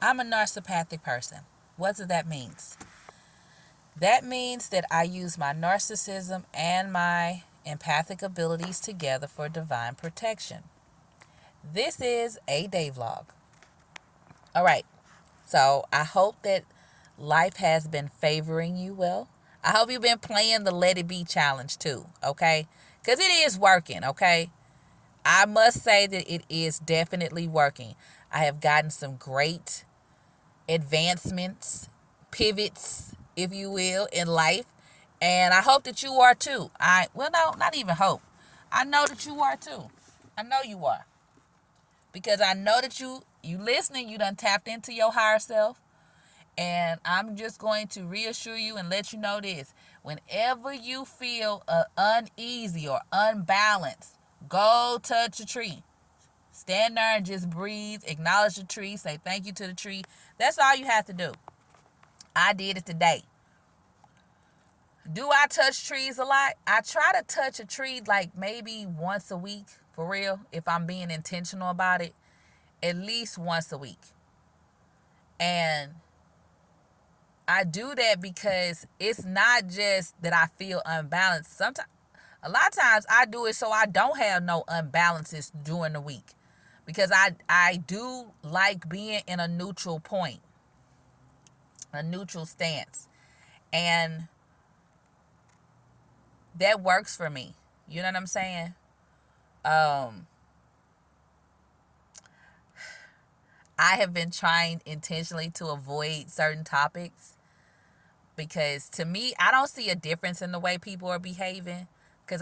I'm a narcissistic person. What does that mean? That means that I use my narcissism and my empathic abilities together for divine protection. This is a day vlog. All right. So I hope that life has been favoring you well. I hope you've been playing the Let It Be challenge too, okay? Because it is working, okay? I must say that it is definitely working. I have gotten some great advancements, pivots, if you will, in life. And I hope that you are too. No, not even hope. I know that you are too. I know you are. Because I know that you listening, you done tapped into your higher self. And I'm just going to reassure you and let you know this. Whenever you feel uneasy or unbalanced, go touch a tree. Stand there and just breathe, acknowledge the tree, say thank you to the tree. That's all you have to do. I did it today. Do I touch trees a lot? I try to touch a tree like maybe once a week, for real, if I'm being intentional about it. At least once a week. And I do that because it's not just that I feel unbalanced. Sometimes, a lot of times I do it so I don't have no unbalances during the week. Because I do like being in a neutral point, a neutral stance. And that works for me. You know what I'm saying? I have been trying intentionally to avoid certain topics because to me, I don't see a difference in the way people are behaving. Because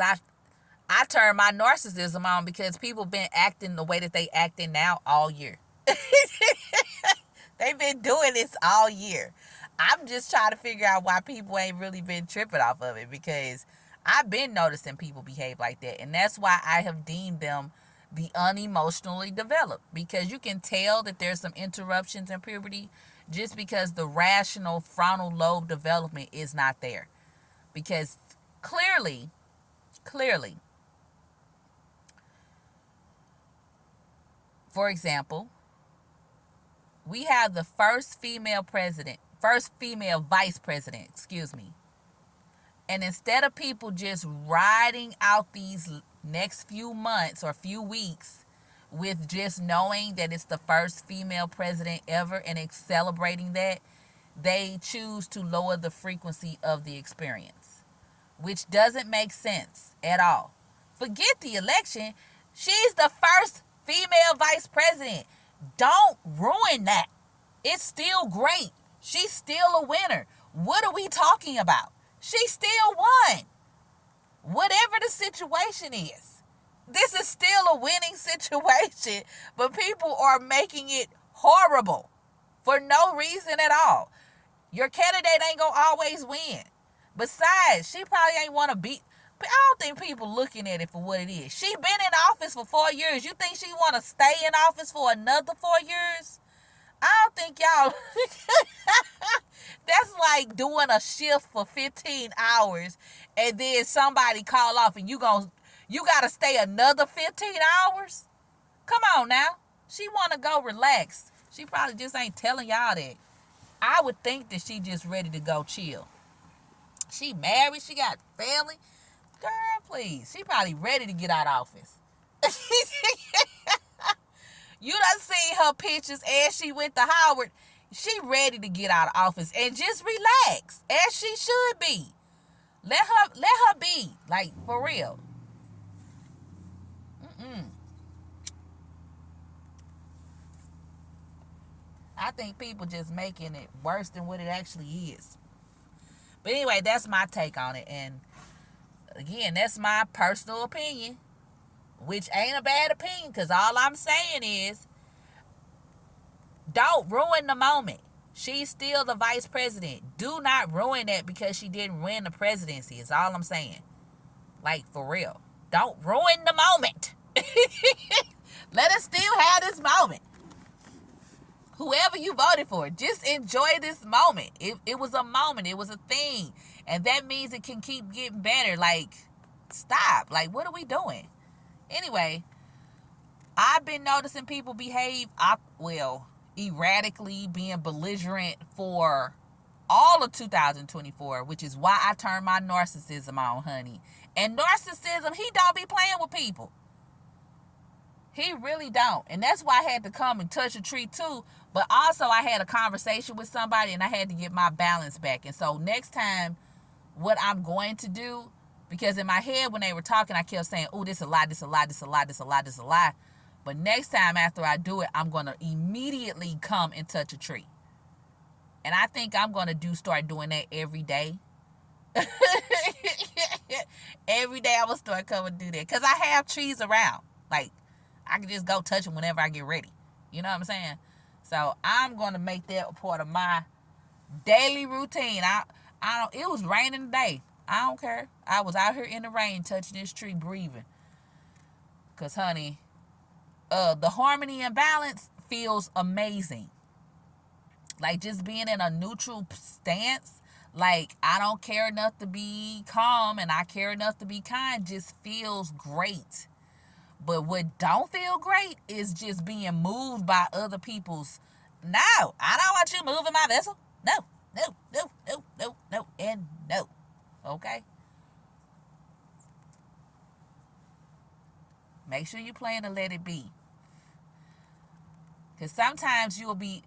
I turn my narcissism on because people been acting the way that they acting now all year. They've been doing this all year. I'm just trying to figure out why people ain't really been tripping off of it because I've been noticing people behave like that. And that's why I have deemed them the unemotionally developed, because you can tell that there's some interruptions in puberty just because the rational frontal lobe development is not there. Because clearly, for example, we have the first female vice president, excuse me. And instead of people just riding out these next few months or few weeks with just knowing that it's the first female president ever and celebrating that, they choose to lower the frequency of the experience, which doesn't make sense at all. Forget the election. She's the first female vice president. Don't ruin that. It's still great. She's still a winner. What are we talking about? She still won. Whatever the situation is. This is still a winning situation, but people are making it horrible for no reason at all. Your candidate ain't gonna always win. Besides, she probably ain't want to beat. I don't think people looking at it for what it is. She been in office for 4 years. You think she want to stay in office for another 4 years? I don't think y'all. That's like doing a shift for 15 hours and then somebody call off and you gotta stay another 15 hours? Come on now. She wanna go relax. She probably just ain't telling y'all that. I would think that she just ready to go chill. She married, she got family. Girl, please. She probably ready to get out of office. You done seen her pictures as she went to Howard. She ready to get out of office and just relax, as she should be. Let her be, like, for real. I think people just making it worse than what it actually is. But anyway, that's my take on it. And again, that's my personal opinion, which ain't a bad opinion, because all I'm saying is don't ruin the moment. She's still the vice president. Do not ruin that because she didn't win the presidency, is all I'm saying. Like, for real. Don't ruin the moment. Let us still have this moment. Whoever you voted for, just enjoy this moment. It was a moment. It was a thing. And that means it can keep getting better. Like, stop. Like, what are we doing? Anyway, I've been noticing people behave, well, erratically being belligerent for all of 2024, which is why I turned my narcissism on, honey. And narcissism, he don't be playing with people. He really don't. And that's why I had to come and touch a tree too. But also I had a conversation with somebody and I had to get my balance back. And so next time, what I'm going to do, because in my head when they were talking, I kept saying, oh, this a lie, this a lie, this a lie, this a lie, this a lie. But next time after I do it, I'm going to immediately come and touch a tree. And I think I'm going to start doing that every day. Every day I will start coming and do that. Because I have trees around. Like, I can just go touch them whenever I get ready. You know what I'm saying? So I'm going to make that a part of my daily routine. It was raining today. I don't care. I was out here in the rain touching this tree, breathing. Because, honey, the harmony and balance feels amazing. Like, just being in a neutral stance, like, I don't care enough to be calm and I care enough to be kind, just feels great. But what don't feel great is just being moved by other people's, no, I don't want you moving my vessel. No, no, no, no, no, no, and no. Okay? Make sure you plan to let it be. Because sometimes you'll be,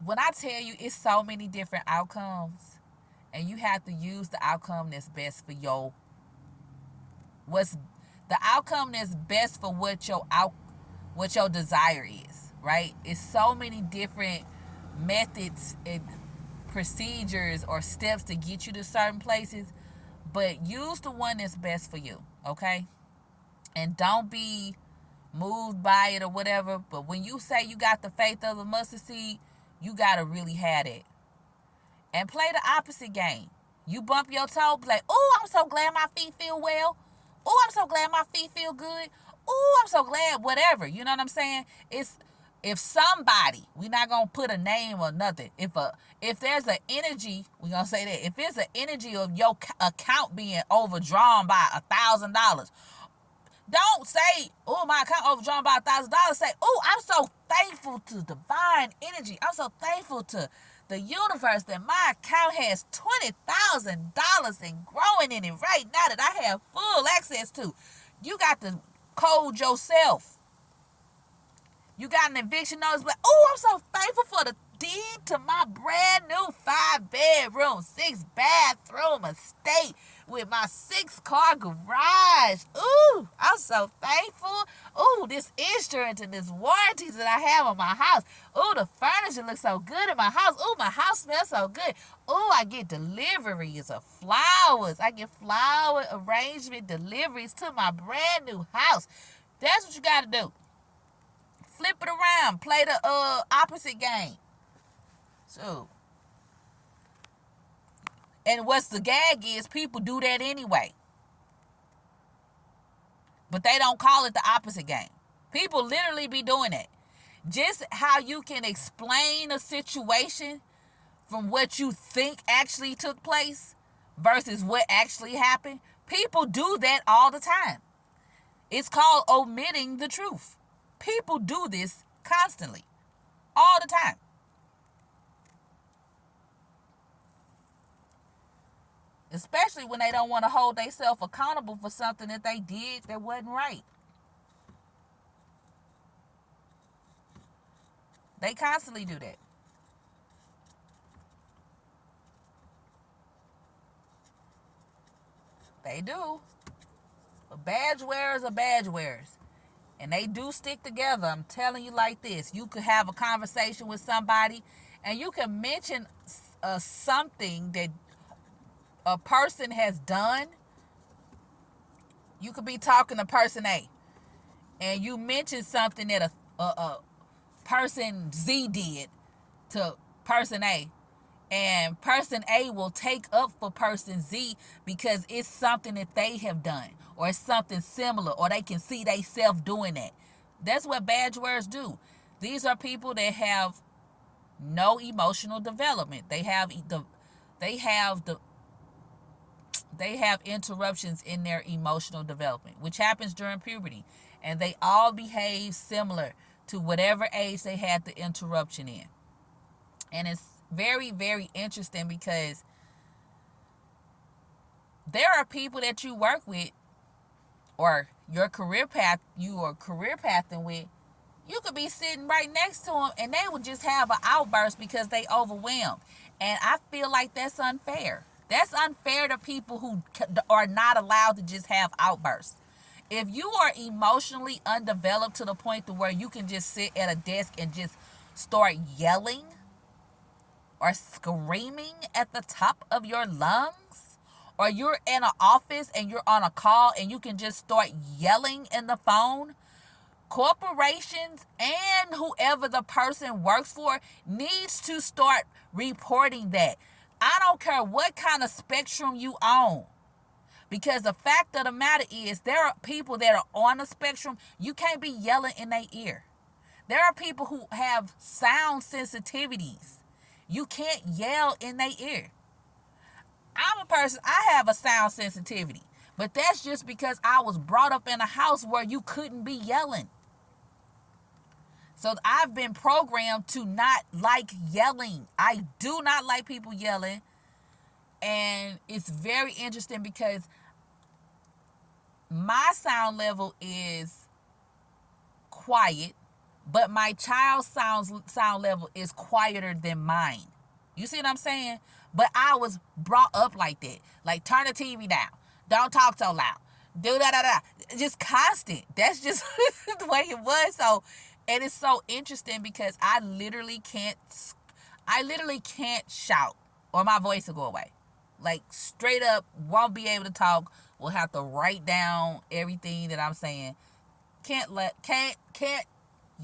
when I tell you it's so many different outcomes, and you have to use the outcome that's best for the outcome that's best for what your desire is, right? It's so many different methods and procedures or steps to get you to certain places, but use the one that's best for you, okay? And don't be moved by it or whatever, but when you say you got the faith of a mustard seed, you got to really have it. And play the opposite game. You bump your toe, be like, oh, I'm so glad my feet feel well. Oh, I'm so glad my feet feel good. Oh, I'm so glad, whatever. You know what I'm saying? It's, if somebody, we're not going to put a name or nothing. If there's an energy, we're going to say that. If there's an energy of your account being overdrawn by $1,000, don't say, oh, my account overdrawn by $1,000. Say, oh, I'm so thankful to divine energy. I'm so thankful to the universe that my account has $20,000 and growing in it right now that I have full access to. You got to code yourself. You got an eviction notice, but oh, I'm so thankful for the deed to my brand new 5-bedroom, 6-bathroom estate with my 6-car garage. Ooh, I'm so thankful. Ooh, this insurance and this warranties that I have on my house. Ooh, the furniture looks so good in my house. Ooh, my house smells so good. Ooh, I get deliveries of flowers. I get flower arrangement deliveries to my brand new house. That's what you got to do. Flip it around. Play the opposite game. So, and what's the gag is people do that anyway. But they don't call it the opposite game. People literally be doing it. Just how you can explain a situation from what you think actually took place versus what actually happened. People do that all the time. It's called omitting the truth. People do this constantly, all the time. Especially when they don't want to hold themselves accountable for something that they did that wasn't right. They constantly do that. They do. But badge wearers are badge wearers. And they do stick together. I'm telling you like this. You could have a conversation with somebody and you can mention something that a person has done. You could be talking to person A and you mention something that a person Z did to person A, and person A will take up for person Z because it's something that they have done or it's something similar, or they can see they self doing that. That's what badge wearers do. These are people that have no emotional development. They have interruptions in their emotional development, which happens during puberty, and they all behave similar to whatever age they had the interruption in. And it's very, very interesting because there are people that you work with or your career path, you are career pathing with, you could be sitting right next to them and they would just have an outburst because they overwhelmed. And I feel like that's unfair. That's unfair to people who are not allowed to just have outbursts. If you are emotionally undeveloped to the point to where you can just sit at a desk and just start yelling or screaming at the top of your lungs, or you're in an office and you're on a call and you can just start yelling in the phone, corporations and whoever the person works for needs to start reporting that. I don't care what kind of spectrum you own. Because the fact of the matter is, there are people that are on the spectrum, you can't be yelling in their ear. There are people who have sound sensitivities. You can't yell in their ear. I'm a person, I have a sound sensitivity. But that's just because I was brought up in a house where you couldn't be yelling. So I've been programmed to not like yelling. I do not like people yelling. And it's very interesting because my sound level is quiet, but my child's sound level is quieter than mine. You see what I'm saying? But I was brought up like that. Like, turn the TV down. Don't talk so loud. Do da. Just constant. That's just the way it was. So, and it's so interesting because I literally can't shout or my voice will go away. Like, straight up, won't be able to talk. Will have to write down everything that I'm saying. Can't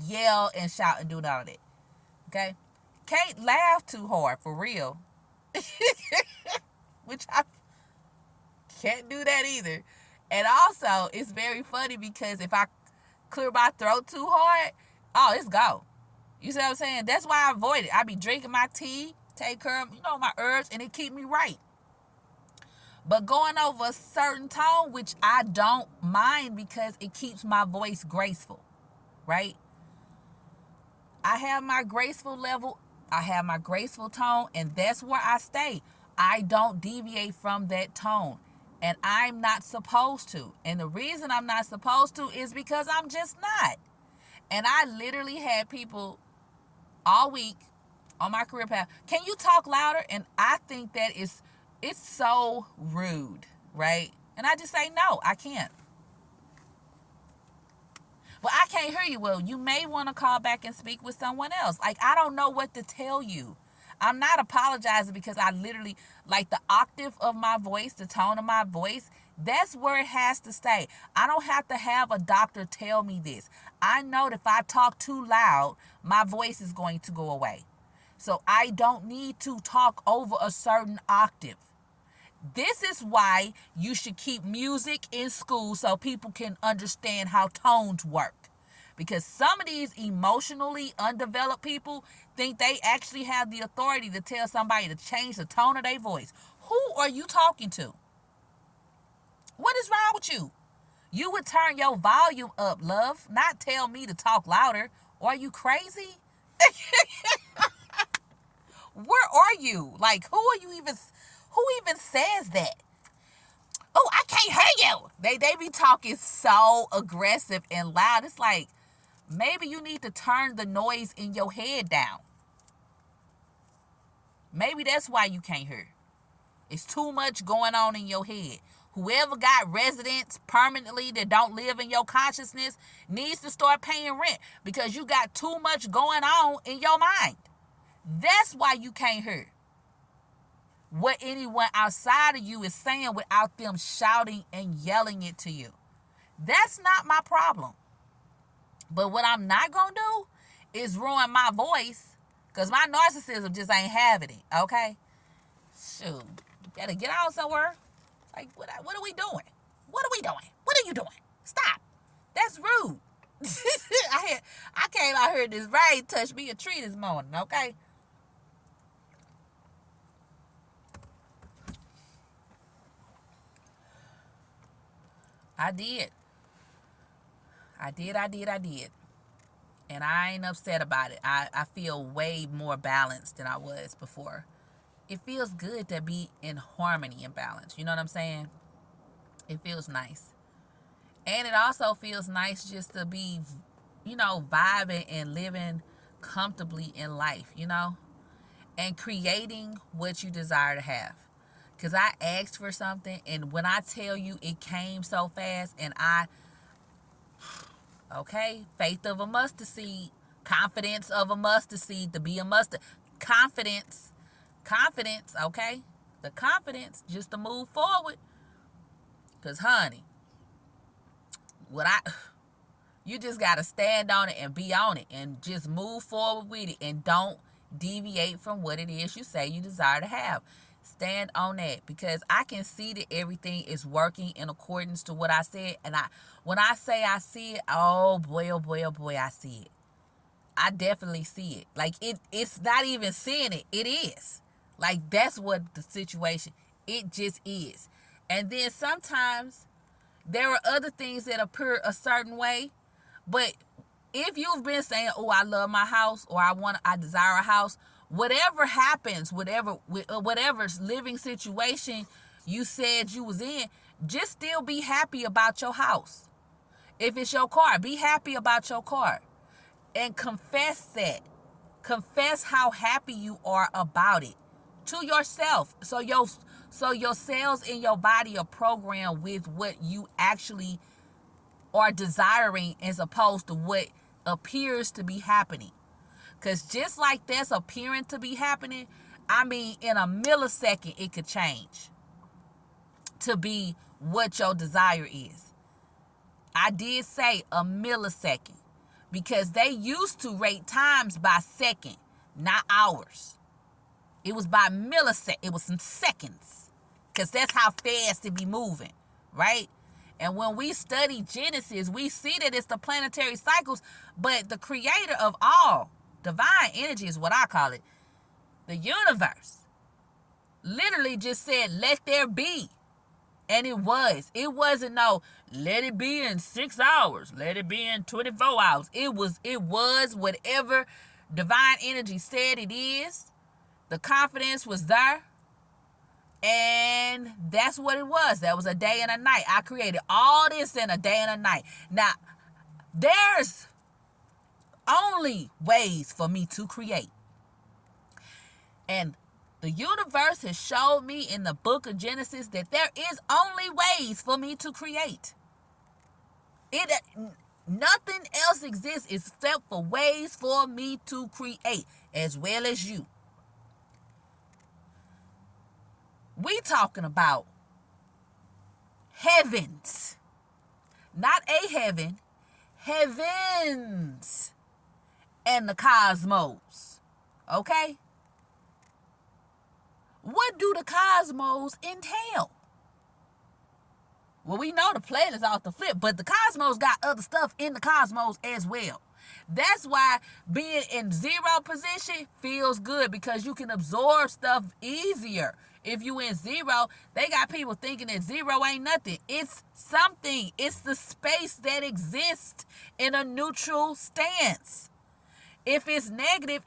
yell and shout and do all of that. Okay? Can't laugh too hard, for real. Which I can't do that either. And also, it's very funny because if I clear my throat too hard, oh, it's go. You see what I'm saying? That's why I avoid it. I be drinking my tea, take care of, my herbs, and it keep me right. But going over a certain tone, which I don't mind because it keeps my voice graceful, right? I have my graceful level, I have my graceful tone, and that's where I stay. I don't deviate from that tone, and I'm not supposed to. And the reason I'm not supposed to is because I'm just not. And I literally had people all week on my career path, can you talk louder? And I think that it's so rude, right? And I just say, no, I can't. Well, I can't hear you. Well, you may want to call back and speak with someone else. Like, I don't know what to tell you. I'm not apologizing because I literally, like, the octave of my voice, the tone of my voice, that's where it has to stay. I don't have to have a doctor tell me this. I know that if I talk too loud, my voice is going to go away. So I don't need to talk over a certain octave. This is why you should keep music in school so people can understand how tones work. Because some of these emotionally undeveloped people think they actually have the authority to tell somebody to change the tone of their voice. Who are you talking to? What is wrong with you? You would turn your volume up, love, not tell me to talk louder. Are you crazy? Where are you? Like, who even says that? Oh, I can't hear you. They be talking so aggressive and loud. It's like, maybe you need to turn the noise in your head down. Maybe that's why you can't hear. It's too much going on in your head. Whoever got residents permanently that don't live in your consciousness needs to start paying rent because you got too much going on in your mind. That's why you can't hear what anyone outside of you is saying without them shouting and yelling it to you. That's not my problem. But what I'm not going to do is ruin my voice because my narcissism just ain't having it, okay? Shoot, gotta get out somewhere. Like, what are we doing? What are we doing? What are you doing? Stop. That's rude. I came out here, this rain touched me a tree this morning, okay? I did. And I ain't upset about it. I feel way more balanced than I was before. It feels good to be in harmony and balance. You know what I'm saying? It feels nice. And it also feels nice just to be, vibing and living comfortably in life, and creating what you desire to have. Because I asked for something, and when I tell you it came so fast, and faith of a mustard seed, confidence of a mustard seed, to be a mustard, confidence, okay? The confidence just to move forward. Because, honey, you just got to stand on it and be on it and just move forward with it, and don't deviate from what it is you say you desire to have. Stand on that, because I can see that everything is working in accordance to what I said. And when I say I see it, oh boy, I see it. I definitely see it. Like, it's not even seeing it. It is. Like, that's what the situation, it just is. And then sometimes there are other things that appear a certain way, but if you've been saying, oh, I love my house, or I desire a house, whatever happens, whatever living situation you said you was in, just still be happy about your house. If it's your car, be happy about your car. And confess that. Confess how happy you are about it to yourself. So your cells in your body are programmed with what you actually are desiring, as opposed to what appears to be happening. Because just like that's appearing to be happening, in a millisecond, it could change to be what your desire is. I did say a millisecond, because they used to rate times by second, not hours. It was by millisecond. It was some seconds, because that's how fast it be moving, right? And when we study Genesis, we see that it's the planetary cycles, but the creator of all, divine energy is what I call it, the universe, literally just said, let there be. And it was. It wasn't no, let it be in 6 hours. Let it be in 24 hours. It was whatever divine energy said it is. The confidence was there. And that's what it was. That was a day and a night. I created all this in a day and a night. Now, there's only ways for me to create. And the universe has showed me in the book of Genesis that there is only ways for me to create. Nothing else exists except for ways for me to create, as well as you. We talking about heavens. Not a heaven. Heavens. And the cosmos. Okay? What do the cosmos entail? Well, we know the planet's off the flip, but the cosmos got other stuff in the cosmos as well. That's why being in zero position feels good, because you can absorb stuff easier. If you in zero, they got people thinking that zero ain't nothing. It's something. It's the space that exists in a neutral stance. If it's negative,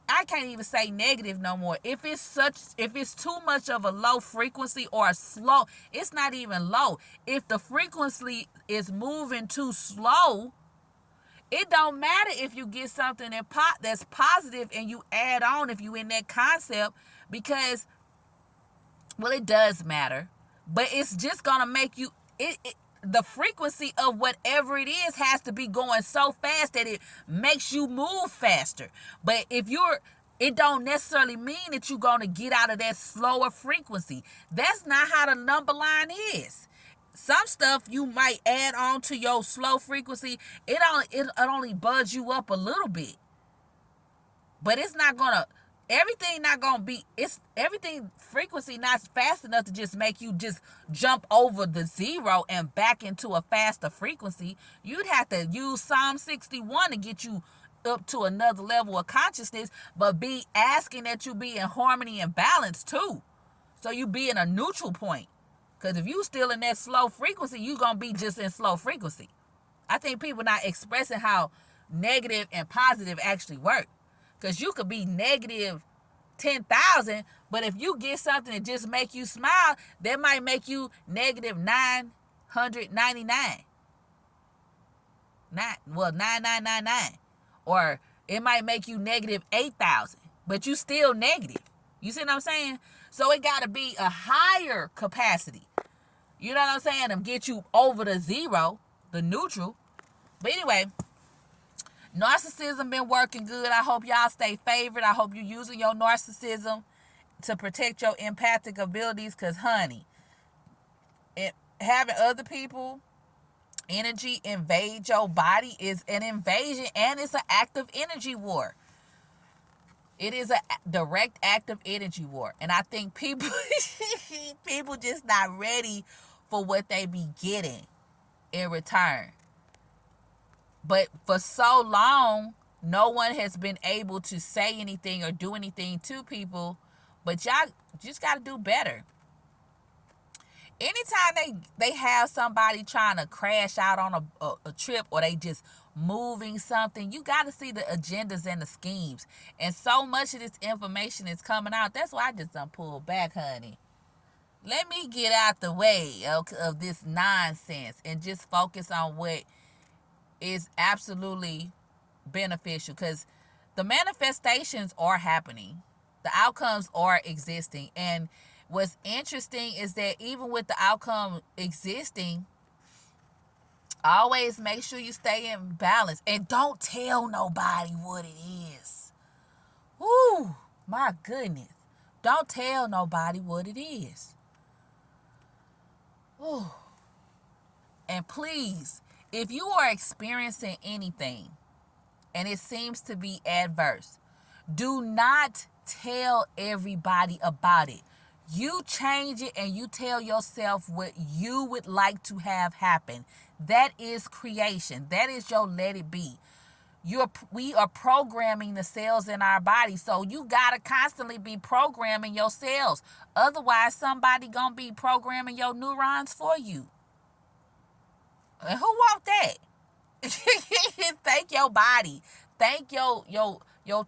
I can't even say negative no more. If it's too much of a low frequency or a slow, it's not even low. If the frequency is moving too slow, it don't matter if you get something that's positive and you add on, if you in that concept, because, well, it does matter, but it's just gonna make you, the frequency of whatever it is has to be going so fast that it makes you move faster. But it don't necessarily mean that you're going to get out of that slower frequency. That's not how the number line is. Some stuff you might add on to your slow frequency. It only buds you up a little bit. But it's not going to, everything frequency not fast enough to just make you just jump over the zero and back into a faster frequency. You'd have to use Psalm 61 to get you up to another level of consciousness, but be asking that you be in harmony and balance too. So you be in a neutral point. Because if you still in that slow frequency, you're going to be just in slow frequency. I think people not expressing how negative and positive actually work. Because you could be negative 10,000, but if you get something that just make you smile, that might make you negative 999. 9999. Or it might make you negative 8,000, but you still negative. You see what I'm saying? So it got to be a higher capacity. You know what I'm saying? To get you over the zero, the neutral. But anyway, narcissism been working good. I hope y'all stay favored. I hope you're using your narcissism to protect your empathic abilities. Because, honey, having other people energy invade your body is an invasion, and it's an active energy war. It is a direct active energy war. And I think people people just not ready for what they be getting in return. But for so long, no one has been able to say anything or do anything to people. But y'all just got to do better. Anytime they have somebody trying to crash out on a trip, or they just moving something, you got to see the agendas and the schemes. And so much of this information is coming out. That's why I just done pull back, honey. Let me get out the way of this nonsense and just focus on what is absolutely beneficial. Because the manifestations are happening. The outcomes are existing. And what's interesting is that even with the outcome existing, always make sure you stay in balance and don't tell nobody what it is. Woo, my goodness. Don't tell nobody what it is. Woo. And please, if you are experiencing anything and it seems to be adverse, do not tell everybody about it. You change it and you tell yourself what you would like to have happen. That is creation. That is your let it be. We are programming the cells in our body. So you got to constantly be programming your cells. Otherwise, somebody going to be programming your neurons for you. And who want that? Thank your body. Thank your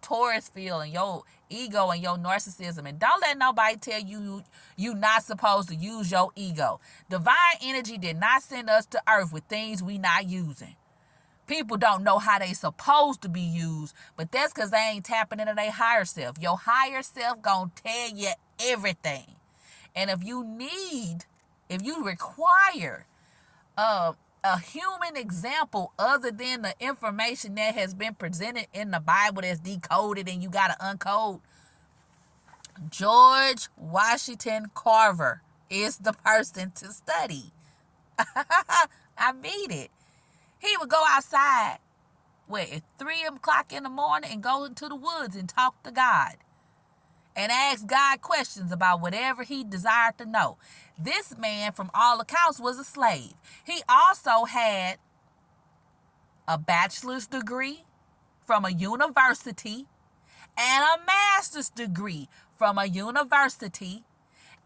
Taurus field and your ego and your narcissism. And don't let nobody tell you you not supposed to use your ego. Divine energy did not send us to earth with things we not using. People don't know how they supposed to be used, but that's because they ain't tapping into their higher self. Your higher self gonna tell you everything. And if you require a human example other than the information that has been presented in the Bible that's decoded and you got to uncode, George Washington Carver is the person to study. I mean it. He would go outside at 3 o'clock in the morning and go into the woods and talk to God and ask God questions about whatever he desired to know. This man, from all accounts, was a slave. He also had a bachelor's degree from a university and a master's degree from a university.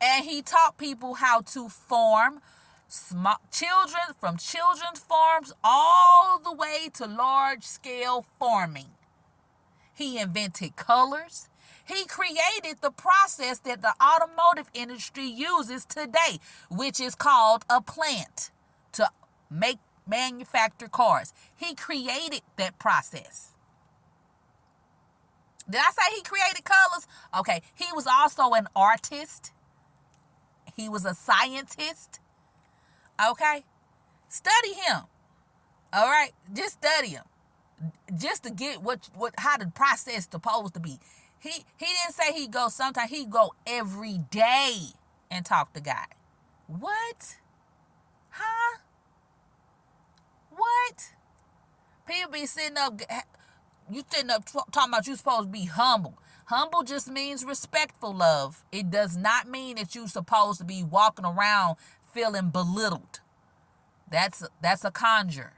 And he taught people how to form children, from children's farms all the way to large-scale farming. He invented colors. He created the process that the automotive industry uses today, which is called a plant to manufacture cars. He created that process. Did I say he created colors? Okay, he was also an artist. He was a scientist. Okay? Study him. All right? Just study him. Just to get how the process is supposed to be. He didn't say he'd go sometimes. He'd go every day and talk to God. What? Huh? What? People be sitting up talking about you supposed to be humble. Humble just means respectful love. It does not mean that you're supposed to be walking around feeling belittled. That's a conjure.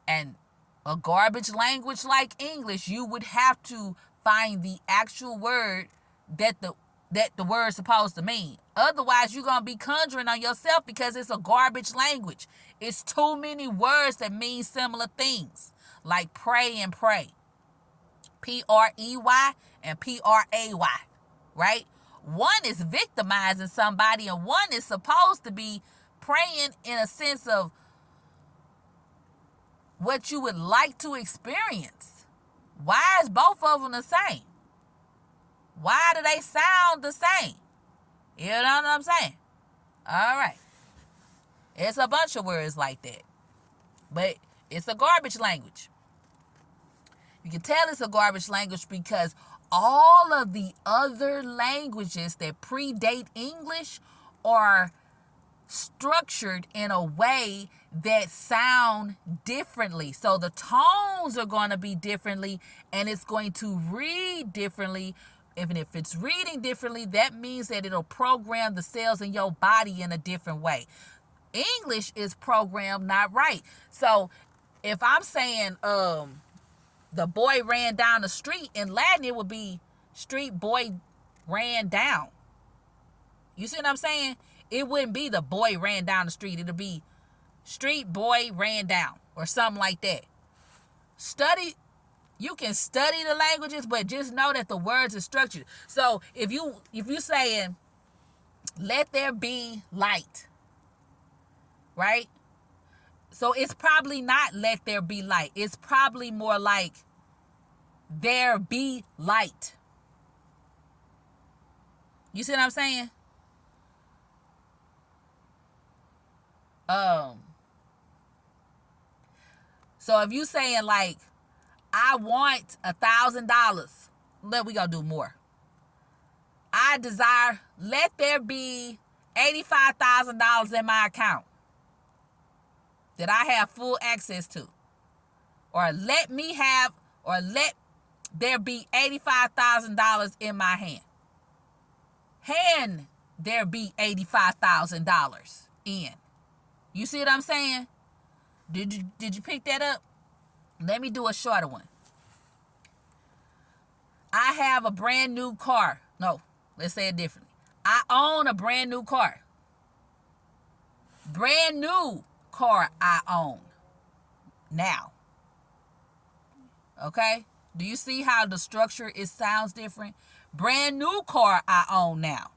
And a garbage language like English, you would have to find the actual word that the word's supposed to mean. Otherwise, you're going to be conjuring on yourself because it's a garbage language. It's too many words that mean similar things. like pray and pray. P-R-E-Y and P-R-A-Y, right? One is victimizing somebody, and one is supposed to be praying in a sense of what you would like to experience. Why is both of them the same? Why do they sound the same? You know what I'm saying? All right. It's a bunch of words like that. But it's a garbage language. You can tell it's a garbage language because all of the other languages that predate English are structured in a way that sound differently. So the tones are going to be differently, and it's going to read differently. Even if it's reading differently, that means that it'll program the cells in your body in a different way. English is programmed not right. So if I'm saying the boy ran down the street, in Latin it would be street boy ran down. You see what I'm saying? It wouldn't be the boy ran down the street. It'll be street boy ran down or something like that. You can study the languages, but just know that the words are structured. So if you saying let there be light, right? So it's probably not let there be light. It's probably more like there be light. You see what I'm saying? So if you saying like, I want $1,000, then we gonna do more. I desire, let there be $85,000 in my account that I have full access to. Or let there be $85,000 in my hand. Hand there be $85,000 in. You see what I'm saying? Did you pick that up? Let me do a shorter one. I have a brand new car. No, let's say it differently. I own a brand new car. Brand new car I own now. Okay? Do you see how the structure sounds different? Brand new car I own now.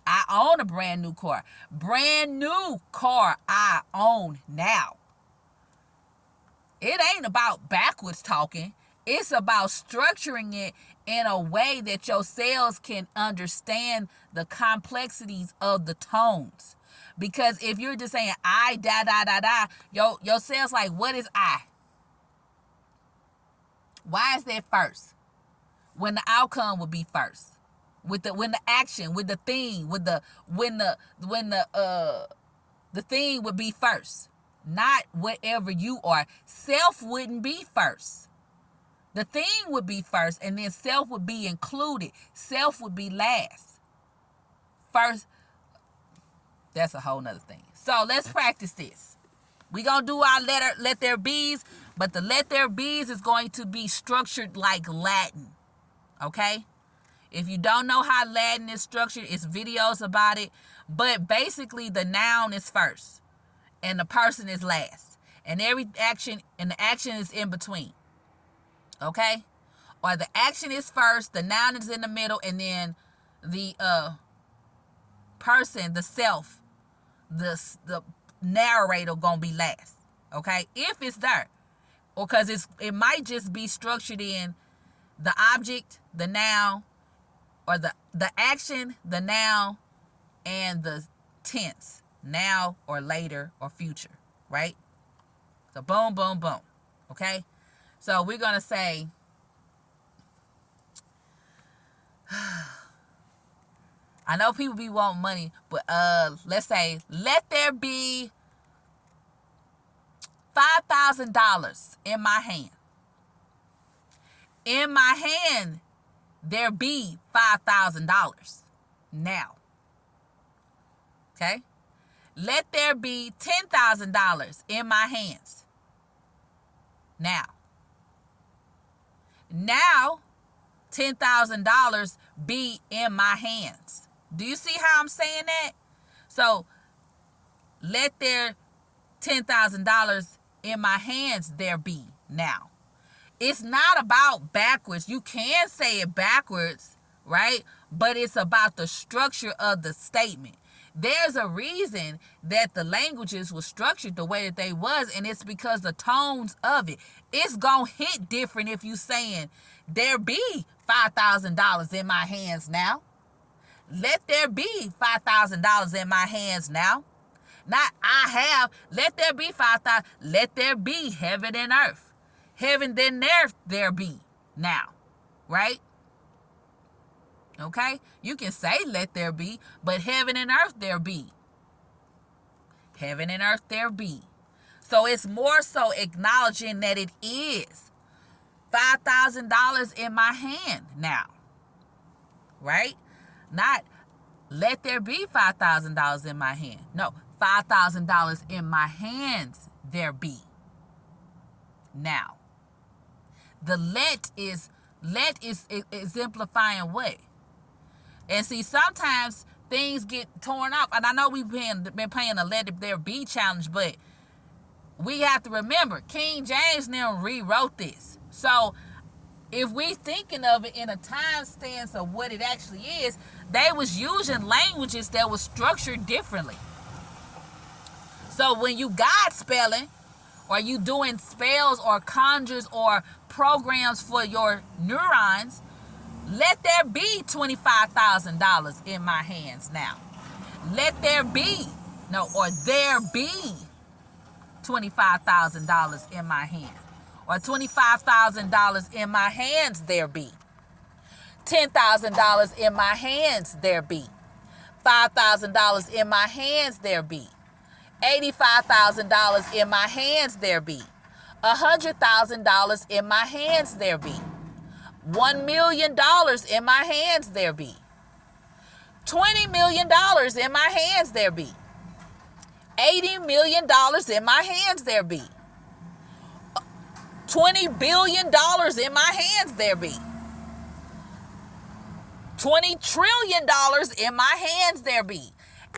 I own a brand new car. Brand new car I own now. It ain't about backwards talking. It's about structuring it in a way that your cells can understand the complexities of the tones. Because if you're just saying I, da, da, da, da, your cells like, what is I? Why is that first? When the outcome would be first. When the action, with the thing, when the thing would be first. Not whatever you are. Self wouldn't be first. The thing would be first, and then self would be included. Self would be last. First, that's a whole nother thing. So let's practice this. We're going to do our let there be's, but the let there be's is going to be structured like Latin. Okay? If you don't know how Latin is structured, it's videos about it. But basically, the noun is first, and the person is last. And the action is in between. Okay? Or the action is first, the noun is in the middle, and then the person, the self, the narrator gonna be last. Okay? If it's there. Or because it might just be structured in the object, the noun, or the action, the noun, and the tense. Now or later or future. Right? So boom, boom, boom. Okay? So we're going to say, I know people be wanting money, but let's say, let there be $5,000 in my hand. In my hand, there be $5,000 now. Okay? Let there be $10,000 in my hands now. Now, $10,000 be in my hands. Do you see how I'm saying that? So, let there $10,000 in my hands there be now. It's not about backwards. You can say it backwards, right? But it's about the structure of the statement. There's a reason that the languages were structured the way that they was, and it's because the tones of it. It's gonna hit different if you saying there be $5,000 in my hands now. Let there be $5,000 in my hands now. Not I have. Let there be 5,000. Let there be heaven and earth. Heaven then there be now. Right? Okay? You can say let there be, but heaven and earth there be. Heaven and earth there be. So it's more so acknowledging that it is $5,000 in my hand now. Right? Not let there be $5,000 in my hand. No, $5,000 in my hands there be now. The let is exemplifying what? And see, sometimes things get torn up. And I know we've been playing a let there be challenge, but we have to remember, King James now rewrote this. So if we thinking of it in a time stance of what it actually is, they was using languages that was structured differently. So when you God spelling, or you doing spells or conjures or programs for your neurons, let there be $25,000 in my hands now. Let there be, or there be $25,000 in my hand. Or $25,000 in my hands there be. $10,000 in my hands there be. $5,000 in my hands there be. $85,000 in my hands there be. $100,000 in my hands there be. $1 million in my hands there be. $20 million in my hands there be. $80 million in my hands there be. $20 billion in my hands there be. $20 trillion in my hands there be.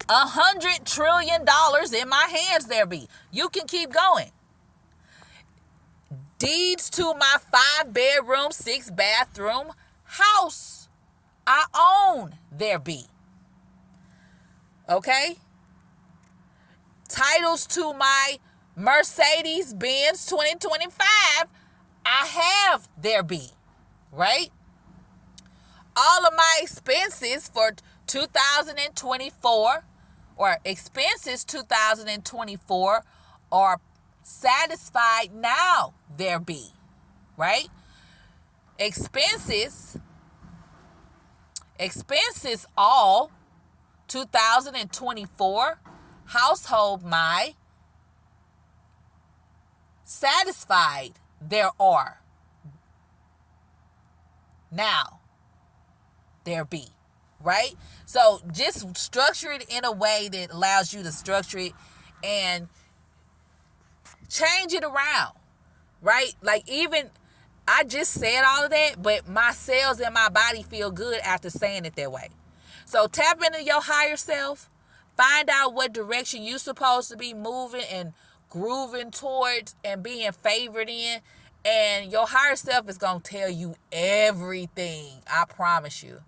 $100 trillion in my hands there be. You can keep going. Deeds to my 5-bedroom, 6-bathroom house I own there be. Okay? Titles to my Mercedes-Benz 2025 I have there be. Right? All of my expenses for 2024 or expenses 2024 are satisfied now there be. Right? Expenses all 2024 household my satisfied there are now there be. Right? So just structure it in a way that allows you to structure it and change it around. Right? Like, even I just said all of that, but my cells in my body feel good after saying it that way. So tap into your higher self. Find out what direction you're supposed to be moving and grooving towards and being favored in. And your higher self is going to tell you everything. I promise you.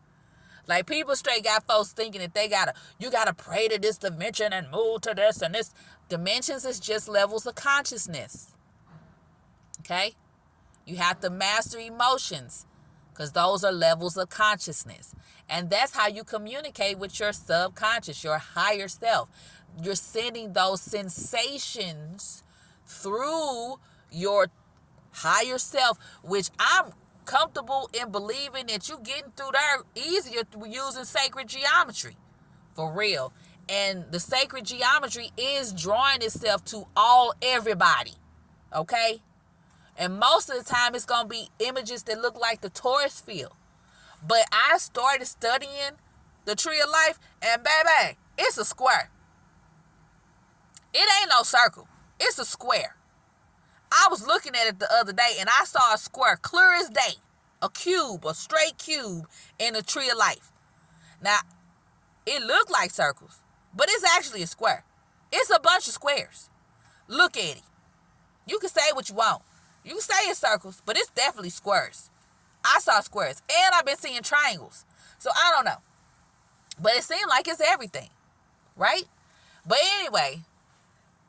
Like, people straight got folks thinking that you gotta pray to this dimension and move to this and this. Dimensions is just levels of consciousness. Okay? You have to master emotions because those are levels of consciousness. And that's how you communicate with your subconscious, your higher self. You're sending those sensations through your higher self, which I'm comfortable in believing that you getting through there easier using sacred geometry. For real. And the sacred geometry is drawing itself to everybody. Okay? And most of the time it's going to be images that look like the torus field. But I started studying the tree of life, and baby, it's a square. It ain't no circle. It's a square. I was looking at it the other day, and I saw a square clear as day. A cube, a straight cube in the tree of life. Now, it looked like circles, but it's actually a square. It's a bunch of squares. Look at it. You can say what you want. You can say it's circles, but it's definitely squares. I saw squares, and I've been seeing triangles. So I don't know. But it seemed like it's everything, right? But anyway,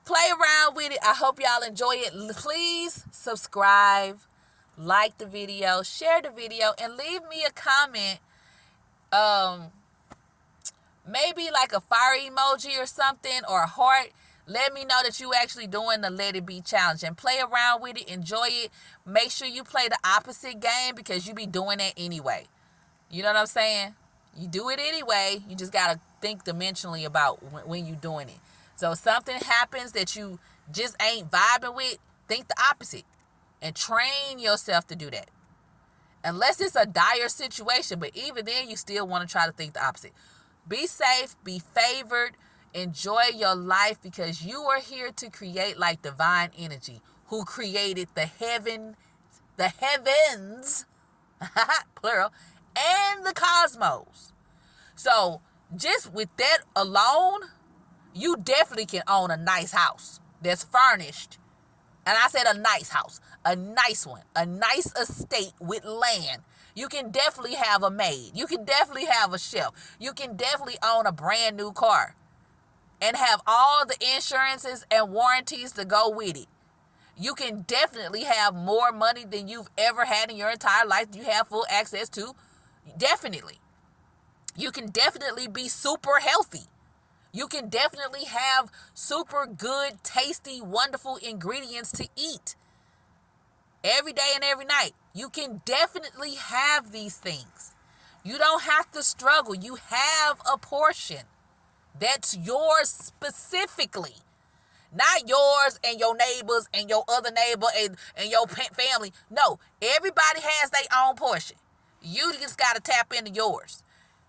play around with it. I hope y'all enjoy it. Please subscribe, like the video, share the video, and leave me a comment. Maybe like a fire emoji or something, or a heart. Let me know that you actually doing the Let It Be challenge, and play around with it. Enjoy it. Make sure you play the opposite game, because you be doing that anyway. You know what I'm saying? You do it anyway. You just got to think dimensionally about when you're doing it. So if something happens that you just ain't vibing with, think the opposite. And train yourself to do that. Unless it's a dire situation. But even then, you still want to try to think the opposite. Be safe. Be favored. Enjoy your life, because you are here to create like divine energy, who created the heavens, plural, and the cosmos. So just with that alone, you definitely can own a nice house that's furnished. And I said a nice house, a nice one, a nice estate with land. You can definitely have a maid. You can definitely have a chef. You can definitely own a brand new car and have all the insurances and warranties to go with it. You can definitely have more money than you've ever had in your entire life. You have full access to. Definitely. You can definitely be super healthy. You can definitely have super good, tasty, wonderful ingredients to eat every day and every night. You can definitely have these things. You don't have to struggle. You have a portion that's yours specifically. Not yours and your neighbors and your other neighbor and your family. No, everybody has their own portion. You just got to tap into yours.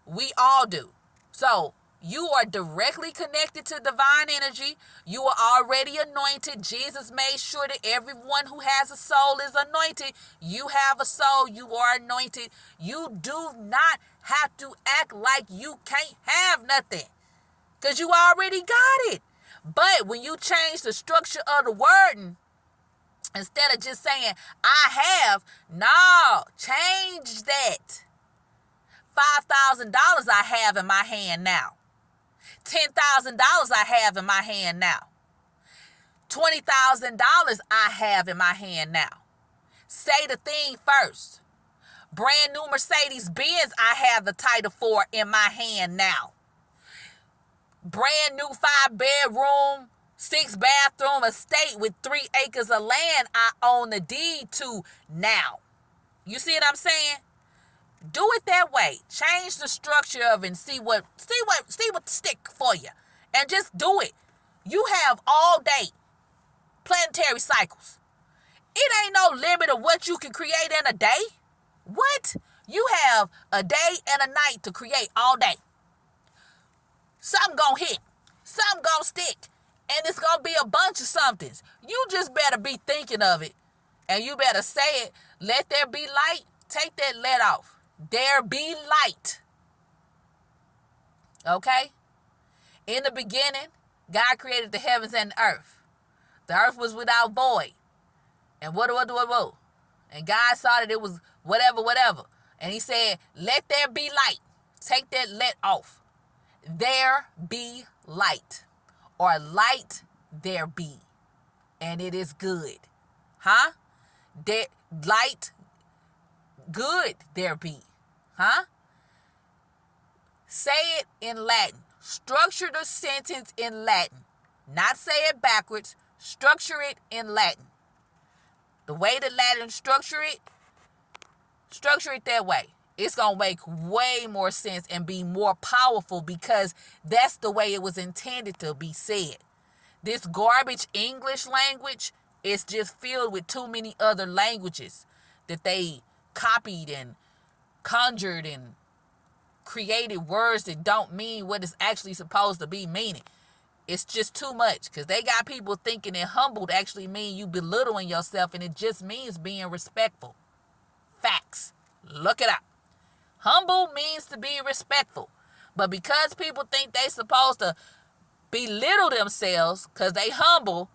We all do. So you are directly connected to divine energy. You are already anointed. Jesus made sure that everyone who has a soul is anointed. You have a soul. You are anointed. You do not have to act like you can't have nothing, because you already got it. But when you change the structure of the wording, instead of just saying, I have, no, change that. $5,000 I have in my hand now. $10,000 I have in my hand now. $20,000 I have in my hand now. Say the thing first. Brand new Mercedes Benz I have the title for in my hand now. Brand new 5-bedroom, 6-bathroom estate with 3 acres of land I own the deed to now. You see what I'm saying? Do it that way. Change the structure of it and see what stick for you. And just do it. You have all day planetary cycles. It ain't no limit of what you can create in a day. What? You have a day and a night to create all day. Something gonna hit. Something gonna stick. And it's gonna be a bunch of somethings. You just better be thinking of it. And you better say it. Let there be light. Take that let off. There be light. Okay? In the beginning, God created the heavens and the earth. The earth was without void. And what? And God saw that it was whatever. And he said, let there be light. Take that let off. There be light. Or light there be. And it is good. Huh? Light, good there be. Huh? Say it in Latin. Structure the sentence in Latin. Not say it backwards. Structure it in Latin. The way the Latin structure it that way. It's going to make way more sense and be more powerful, because that's the way it was intended to be said. This garbage English language is just filled with too many other languages that they copied and conjured and created words that don't mean what it's actually supposed to be meaning. It's just too much, because they got people thinking that humbled actually mean you belittling yourself, and it just means being respectful. Facts. Look it up. Humble means to be respectful. But because people think they supposed to belittle themselves because they humble,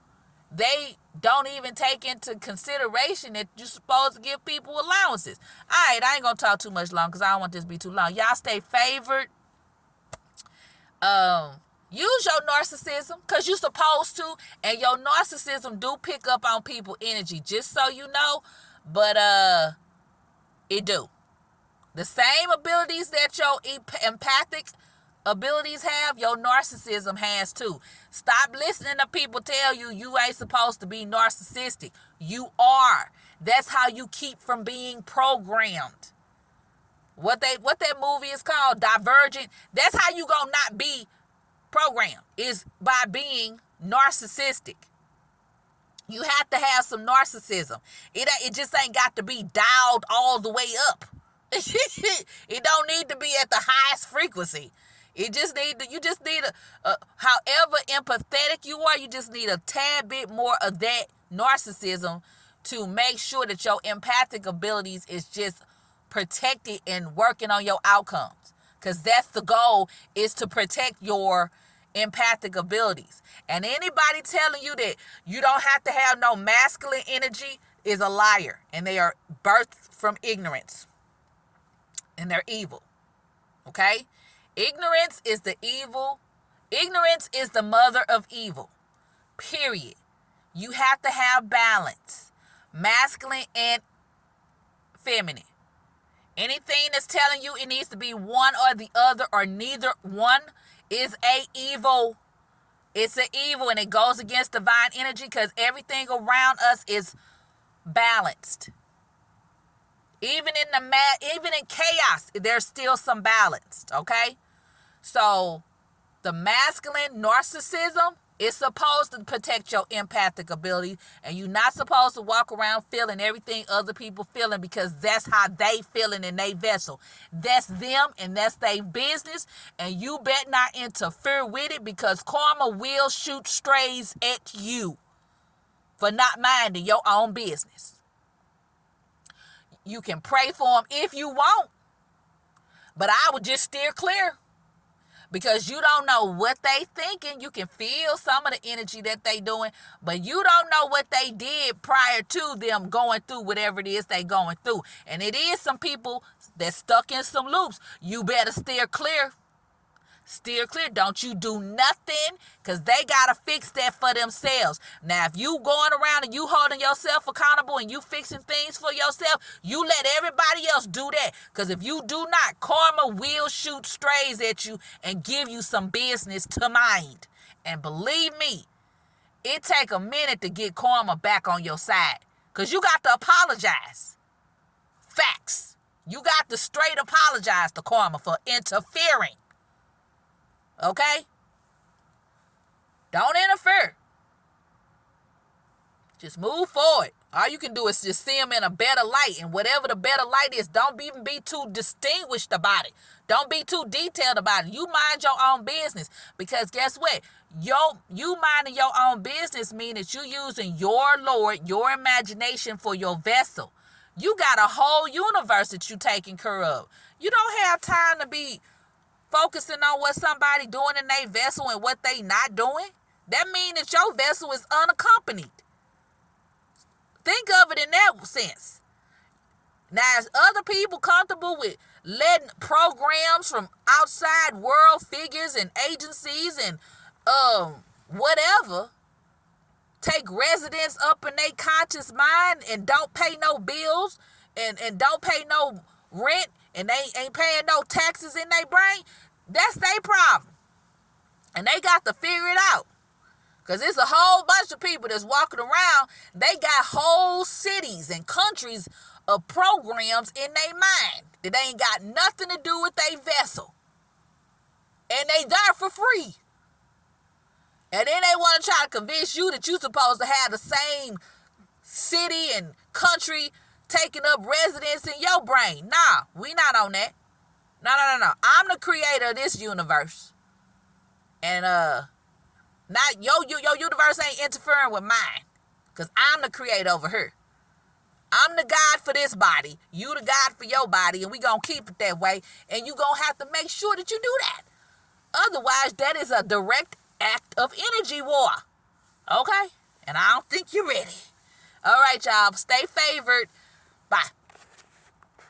they don't even take into consideration that you're supposed to give people allowances. All right, I ain't going to talk too much long because I don't want this to be too long. Y'all stay favored. Use your narcissism because you're supposed to, and your narcissism do pick up on people energy, just so you know. But it do. The same abilities that your empathic abilities have, your narcissism has too. Stop listening to people tell you you ain't supposed to be narcissistic. You are. That's how you keep from being programmed. What that movie is called, Divergent. That's how you gonna not be programmed, is by being narcissistic. You have to have some narcissism. It just ain't got to be dialed all the way up. It don't need to be at the highest frequency. You just need however empathetic you are, you just need a tad bit more of that narcissism to make sure that your empathic abilities is just protected and working on your outcomes. Because that's the goal, is to protect your empathic abilities. And anybody telling you that you don't have to have no masculine energy is a liar. And they are birthed from ignorance. And they're evil. Okay? Ignorance is the evil. Ignorance is the mother of evil. Period. You have to have balance. Masculine and feminine. Anything that's telling you it needs to be one or the other or neither one is a evil. It's an evil, and it goes against divine energy because everything around us is balanced. Even in chaos, there's still some balance, okay? So the masculine narcissism is supposed to protect your empathic ability, and you're not supposed to walk around feeling everything other people feeling because that's how they feeling in their vessel. That's them and that's their business, and you better not interfere with it because karma will shoot strays at you for not minding your own business. You can pray for them if you want, but I would just steer clear. Because you don't know what they thinking. You can feel some of the energy that they doing, but you don't know what they did prior to them going through whatever it is they going through. And it is some people that's stuck in some loops. You better steer clear. Steer clear. Don't you do nothing, because they got to fix that for themselves. Now, if you going around and you holding yourself accountable and you fixing things for yourself, you let everybody else do that. Because if you do not, karma will shoot strays at you and give you some business to mind. And believe me, it take a minute to get karma back on your side. Because you got to apologize. Facts. You got to straight apologize to karma for interfering. Okay? Don't interfere. Just move forward. All you can do is just see them in a better light. And whatever the better light is, don't even be too distinguished about it. Don't be too detailed about it. You mind your own business. Because guess what? You minding your own business means that you using your Lord, your imagination for your vessel. You got a whole universe that you taking care of. You don't have time to be focusing on what somebody doing in their vessel and what they not doing. That means that your vessel is unaccompanied. Think of it in that sense. Now, is other people comfortable with letting programs from outside world figures and agencies and whatever take residence up in their conscious mind and don't pay no bills and don't pay no rent and they ain't paying no taxes in their brain? That's their problem. And they got to figure it out. Because it's a whole bunch of people that's walking around. They got whole cities and countries of programs in their mind that ain't got nothing to do with their vessel. And they there for free. And then they want to try to convince you that you're supposed to have the same city and country taking up residence in your brain. Nah, we not on that. No. I'm the creator of this universe. And not your universe ain't interfering with mine. Because I'm the creator over here. I'm the God for this body. You the God for your body. And we going to keep it that way. And you going to have to make sure that you do that. Otherwise, that is a direct act of energy war. Okay? And I don't think you're ready. All right, y'all. Stay favored. Bye.